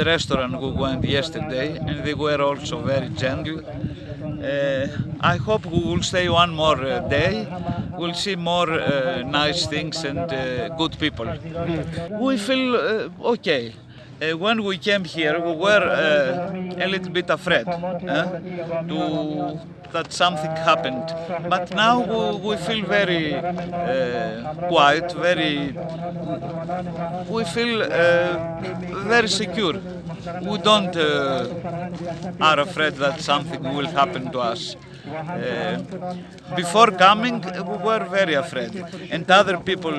the restaurant we went yesterday, and they were also very gentle. I hope we will stay one more day. We'll see more nice things and good people. We feel okay. When we came here, we were a little bit afraid that something happened. But now we feel very quiet, we feel very secure. We don't are afraid that something will happen to us. Before coming, we were very afraid, and other people,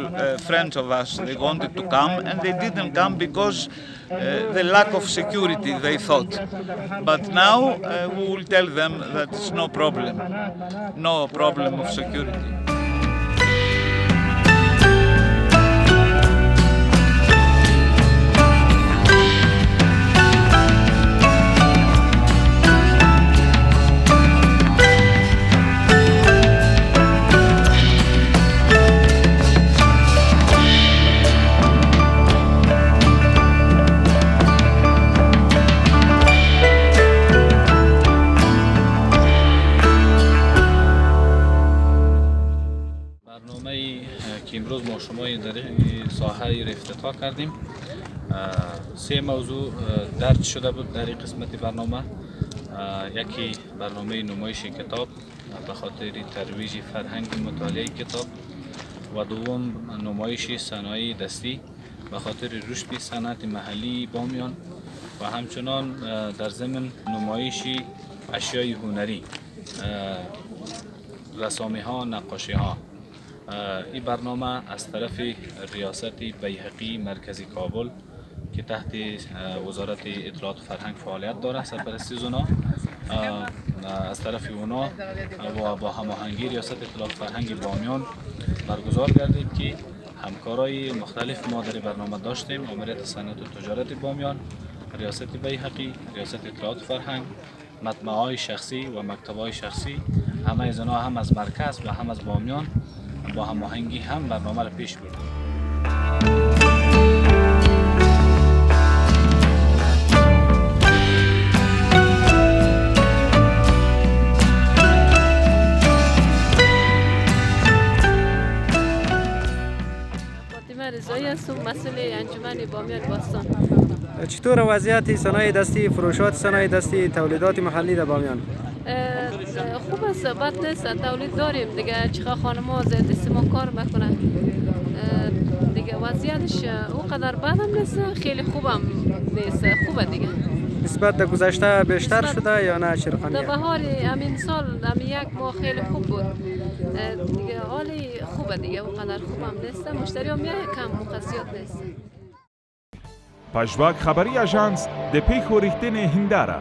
friends of us, they wanted to come and they didn't come because the lack of security, they thought. But now we will tell them that it's no problem of security. که امروز ما شما در ساحه افتتاح کردیم. 3 موضوع درج شده بود در این قسمت برنامه. یکی برنامه نمایش کتاب به خاطر ترویج فرهنگ مطالعه کتاب و دوم نمایش صنایع دستی به خاطر رشد صنعت محلی بامیان و همچنان در ضمن نمایش اشیای هنری، رسامه ها، نقاشی ها. این برنامه از طرف ریاست بیهقی مرکزی کابل که تحت وزارت اطلاعات و فرهنگ فعالیت داره، سرپرستی اونا، از طرف اونا و با هماهنگی ریاست اطلاعات و فرهنگ بامیان برگزار گردید که همکارای مختلف ما در برنامه داشتیم. آمریت صنعت و تجارت بامیان، ریاست بیهقی، ریاست اطلاعات و فرهنگ، مطبعه‌های شخصی و مکتب‌های شخصی، همه از اینا هم از مرکز و هم از بامیان با هماهنگی هم برنامه را پیش بردیم. فاطمه رضایی هستم، مسئول انجمن بامیان باستان. چطور وضعیت صنایع دستی، فروشات صنایع دستی، تولیدات محلی در بامیان؟ خوب است، بد نیست. تولید داریم دیگه، چقدر خانم‌ها دست ما کار میکنن دیگه. وضعیتش اونقدر بد هم نیست، خیلی خوبم نیست، خوبه دیگه. نسبت به گذشته بیشتر شده یا نه چرخانی؟ در بهار همین سال همین 1 ماه خیلی خوب بود دیگه، حالی خوبه دیگه، اونقدر خوبم نیست. مشتری هم کم مقصیات نیست. پژواک خبری اژانس د پیښو ریښتینې هنداره